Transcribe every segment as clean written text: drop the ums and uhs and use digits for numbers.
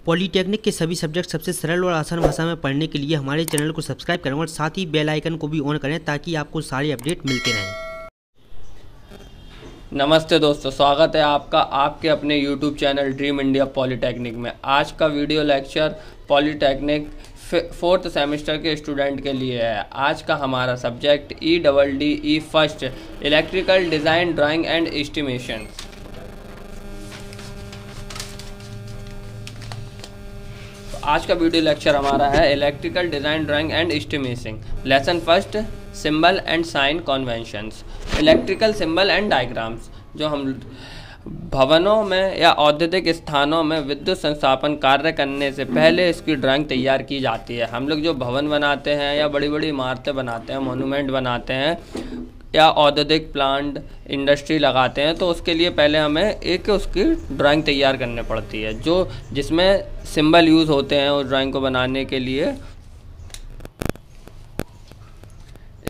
Polytechnic के सभी subject सबसे सरल और आसान भाषा में पढ़ने के लिए हमारे चैनल को सब्सक्राइब करें और साथ ही बेल आइकन को भी ऑन करें ताकि आपको सारे अपडेट मिलते रहें। नमस्ते दोस्तों, स्वागत है आपका आपके अपने YouTube channel dream India polytechnic में। आज का video lecture polytechnic 4th semester के स्टूडेंट के लिए है। आज का हमारा subject EDDE first electrical design drawing and estimation. आज का वीडियो लेक्चर हमारा है electrical design drawing and estimation. Lesson first, symbol and sign conventions. Electrical symbol and diagrams जो हम भवनों में या औद्योगिक स्थानों में विद्युत संस्थापन कार्य करने से पहले इसकी ड्राइंग तैयार की जाती है। हम लोग जो भवन बनाते हैं या बड़ी बड़ी इमारतें बनाते हैं, मोनूमेंट बनाते हैं या औद्योगिक प्लांट इंडस्ट्री लगाते हैं, तो उसके लिए पहले हमें एक उसकी ड्राइंग तैयार करनी पड़ती है जो जिसमें सिंबल यूज़ होते हैं उस ड्राइंग को बनाने के लिए।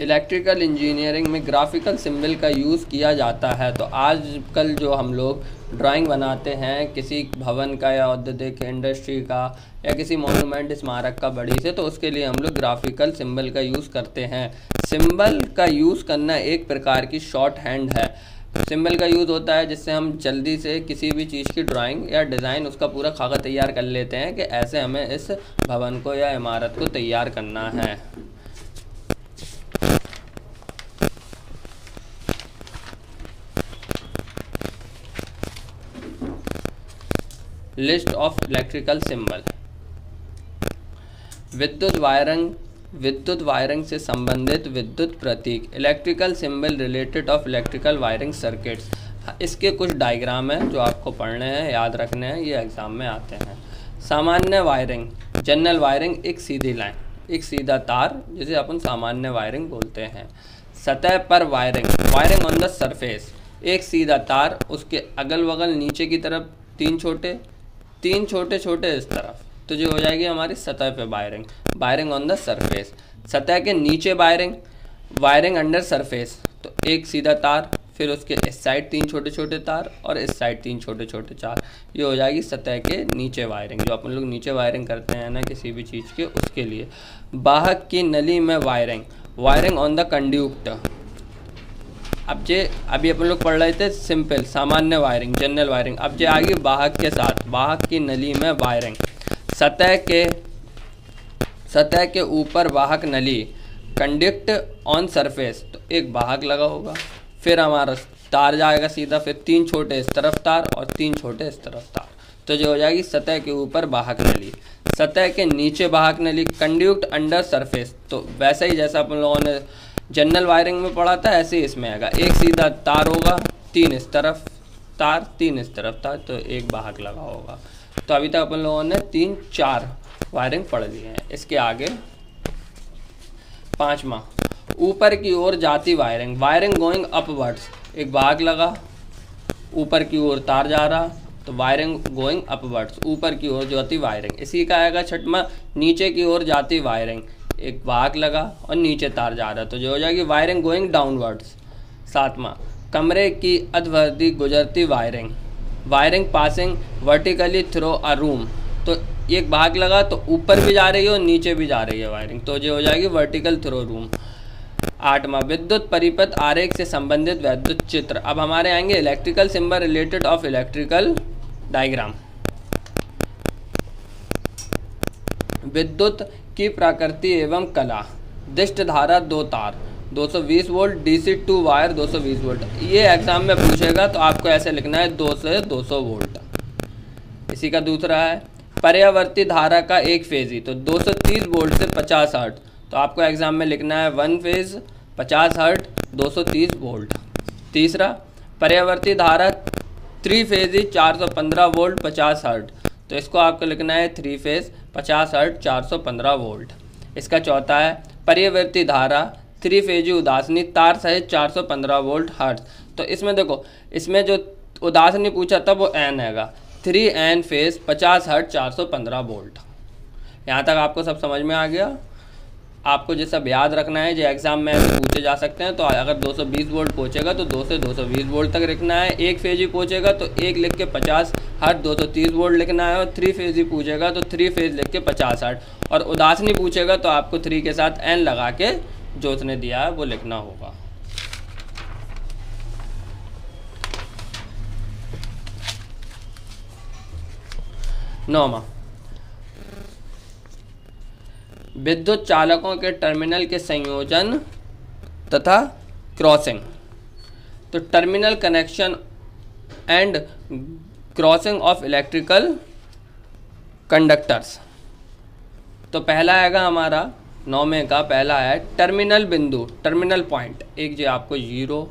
इलेक्ट्रिकल इंजीनियरिंग में ग्राफिकल सिंबल का यूज़ किया जाता है। तो आजकल जो हम लोग ड्राइंग बनाते हैं किसी भवन का या औद्योगिक इंडस्ट्री का या किसी मोनूमेंट स्मारक का बड़ी से, तो उसके लिए हम लोग ग्राफिकल सिंबल का यूज़ करते हैं। सिंबल का यूज़ करना एक प्रकार की शॉर्ट हैंड है। सिंबल का यूज़ होता है जिससे हम जल्दी से किसी भी चीज़ की ड्राइंग या डिज़ाइन उसका पूरा कागज़ तैयार कर लेते हैं कि ऐसे हमें इस भवन को या इमारत को तैयार करना है। List of electrical symbol. विद्युत वायरिंग से संबंधित विद्युत प्रतीक। Electrical symbol related of electrical wiring circuits. इसके कुछ डायग्राम हैं जो आपको पढ़ने हैं, याद रखने हैं, ये एग्जाम में आते हैं। सामान्य वायरिंग, जनरल वायरिंग, एक सीधी लाइन, एक सीधा तार जिसे अपन सामान्य वायरिंग बोलते हैं। सतह पर wiring, wiring on the surface, एक सीधा तार, उसके अगल बगल नीचे की तरफ तीन छोटे छोटे इस तरफ, तो जो हो जाएगी हमारी सतह पे wiring, wiring on the surface. सतह के नीचे वायरिंग, वायरिंग अंडर सरफेस, तो एक सीधा तार, फिर उसके इस साइड तीन छोटे छोटे तार और इस साइड तीन छोटे छोटे तार, ये हो जाएगी सतह के नीचे वायरिंग, जो अपन लोग नीचे वायरिंग करते हैं ना किसी भी चीज़ के, उसके लिए। वाहक की नली में वायरिंग, वायरिंग ऑन द कंड्यूक्ट। अभी अपन लोग पढ़ रहे थे सिंपल सामान्य वायरिंग, जनरल वायरिंग। अब जो आगे वाहक के साथ, वाहक की नली में वायरिंग। सतह के ऊपर वाहक नली, कंडक्ट ऑन सरफेस, तो एक वाहक लगा होगा, फिर हमारा तार जाएगा सीधा, फिर तीन छोटे इस तरफ तार और तीन छोटे इस तरफ तार, तो जो हो जाएगी सतह के ऊपर वाहक नली। सतह के नीचे वाहक नली, कंडक्ट अंडर सरफेस, तो वैसे ही जैसा अपन लोगों ने जनरल वायरिंग में पढ़ा था ऐसे ही इसमें आएगा। एक सीधा तार होगा, तीन इस तरफ तार, तीन इस तरफ तार, तो एक वाहक लगा होगा। तो अभी तक अपन लोगों ने 3-4 वायरिंग पढ़ ली है। इसके आगे 5वां, ऊपर की ओर जाती वायरिंग, वायरिंग गोइंग अपवर्ड्स, एक वाहक लगा, ऊपर की ओर तार जा रहा, तो वायरिंग गोइंग अपवर्ड्स, ऊपर की ओर जाती वायरिंग। इसी का आएगा 6वां, नीचे की ओर जाती वायरिंग, एक वाहक लगा और नीचे तार जा रहा, तो जो हो जाएगी वायरिंग गोइंग डाउनवर्ड्स। 7वां, कमरे की अधवर्ती गुजरती wiring, wiring passing vertically through a room, तो एक वाहक लगा तो ऊपर भी जा रही है और नीचे भी जा रही है वायरिंग, तो जो हो जाएगी वर्टिकल थ्रू रूम। 8वां, विद्युत परिपथ आरेख से संबंधित विद्युत चित्र। अब हमारे आएंगे electrical symbol related of electrical diagram. विद्युत की प्रकृति एवं कला। दिष्ट धारा 2 तार, 220 वोल्ट, DC 2 वायर 220 वोल्ट। ये एग्जाम में पूछेगा तो आपको ऐसे लिखना है 2 से 200 वोल्ट। इसी का दूसरा है पर्यावर्ती धारा का एक फेजी, तो 230 वोल्ट से 50 हर्ट्ज, तो आपको एग्जाम में लिखना है 1 फेज 50 हर्ट्ज 230 वोल्ट। तीसरा, पर्यावर्ती धारा 3 फेजी 415 वोल्ट 50 हर्ट्ज, तो इसको आपको लिखना है 3 फेज 50 हर्ट्ज 415 वोल्ट। इसका चौथा है पर्यावर्ती धारा 3 फेजी उदासीनी तार सहित 415 वोल्ट हर्ट्ज, तो इसमें देखो, इसमें जो उदासीनी पूछा था वो N हैगा, 3N फेज 50 हर्ट्ज 415 वोल्ट। यहाँ तक आपको सब समझ में आ गया। आपको ये सब याद रखना है, जो एग्जाम में पूछे जा सकते हैं। तो अगर 220 वोल्ट पहुँचेगा तो 2 से 220 वोल्ट तक लिखना है। एक फेज ही पहुँचेगा तो एक लिख के 50 हर 230 वोल्ट लिखना है, और 3 फेज ही पूछेगा तो 3 फेज लिख के 50-60, और उदासीनी पूछेगा तो आपको 3 के साथ एन लगा के जो उसने दिया है वो लिखना होगा। नौवां, विद्युत चालकों के टर्मिनल के संयोजन तथा क्रॉसिंग। तो terminal connection and crossing of electrical conductors. तो पहला आएगा हमारा 9वें का, पहला है टर्मिनल बिंदु, टर्मिनल पॉइंट। एक जो आपको 0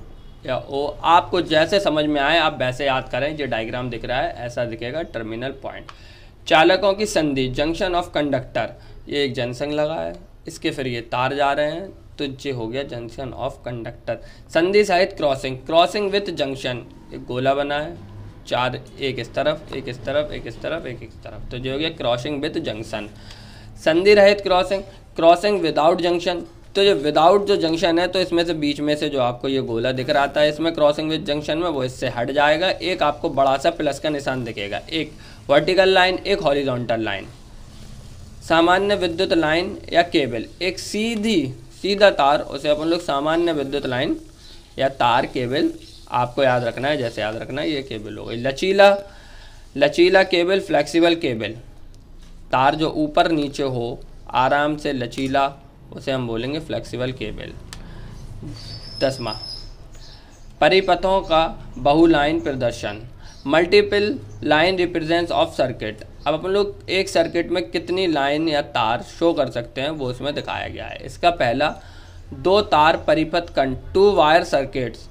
या O, आपको जैसे समझ में आए आप वैसे याद करें। जो डायग्राम दिख रहा है ऐसा दिखेगा टर्मिनल पॉइंट। चालकों की संधि, जंक्शन ऑफ कंडक्टर, ये एक जंक्शन लगा है, इसके फिर ये तार जा रहे हैं तो ये हो गया जंक्शन ऑफ कंडक्टर। संधि सहित क्रॉसिंग, क्रॉसिंग विथ जंक्शन, एक गोला बना है, 4, एक इस तरफ, एक इस तरफ, एक इस तरफ, एक इस तरफ, तो जो हो गया क्रॉसिंग विथ जंक्शन। संधि रहित क्रॉसिंग, क्रॉसिंग विदाउट जंक्शन। तो जो विदाउट जो जंक्शन है तो इसमें से बीच में से जो आपको ये गोला दिख रहा था इसमें क्रॉसिंग विद जंक्शन में, वो इससे हट जाएगा। एक आपको बड़ा सा प्लस का निशान दिखेगा, एक वर्टिकल लाइन, एक हॉरिजॉन्टल लाइन। सामान्य विद्युत लाइन या केबल, एक सीधा तार, उसे अपन लोग सामान्य विद्युत लाइन या तार केबल आपको याद रखना है। जैसे याद रखना है ये केबल हो गई। लचीला केबल, फ्लेक्सिबल केबल, तार जो ऊपर नीचे हो आराम से लचीला, उसे हम बोलेंगे फ्लेक्सिबल केबल। 10वां, परिपथों का बहुलाइन प्रदर्शन, multiple line represents of circuit. अब अपन लोग एक सर्किट में कितनी लाइन या तार शो कर सकते हैं वो इसमें दिखाया गया है। इसका पहला 2 तार परिपथ खंड, 2 वायर सर्किट्स,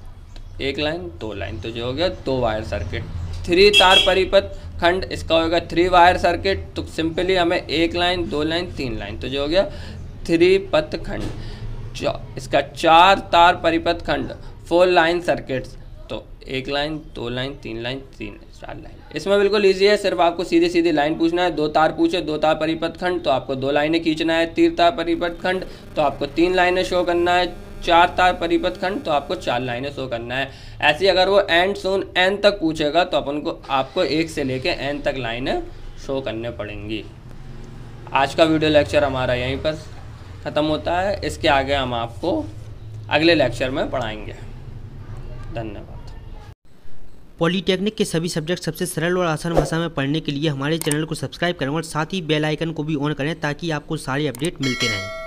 1 लाइन 2 लाइन, तो जो हो गया 2 वायर सर्किट। 3 तार परिपथ खंड, इसका होगा 3 वायर सर्किट, तो सिंपली हमें 1 लाइन 2 लाइन 3 लाइन, तो जो हो गया 3 पथ खंड। इसका 4 तार परिपथ खंड, 4 लाइन सर्किट्स, तो 1 लाइन 2 लाइन 3 लाइन 4 लाइन। इसमें बिल्कुल ईजी है, सिर्फ आपको सीधी सीधी लाइन पूछना है। 2 तार पूछे, 2 तार परिपथ खंड, तो आपको 2 लाइनें खींचना है। 3 तार परिपथ खंड, तो आपको 3 लाइनें शो करना है। 4 तार परिपथ खंड, तो आपको 4 लाइनें शो करना है। ऐसे अगर वो एंड सून एन तक पूछेगा तो अपन को आपको 1 से लेके एन तक लाइनें शो करने पड़ेंगी। आज का वीडियो लेक्चर हमारा यहीं पर ख़त्म होता है। इसके आगे हम आपको अगले लेक्चर में पढ़ाएंगे। धन्यवाद। पॉलीटेक्निक के सभी सब्जेक्ट सबसे सरल और आसान भाषा में पढ़ने के लिए हमारे चैनल को सब्सक्राइब करें और साथ ही बेल आइकन को भी ऑन करें ताकि आपको सारे अपडेट मिलते रहें।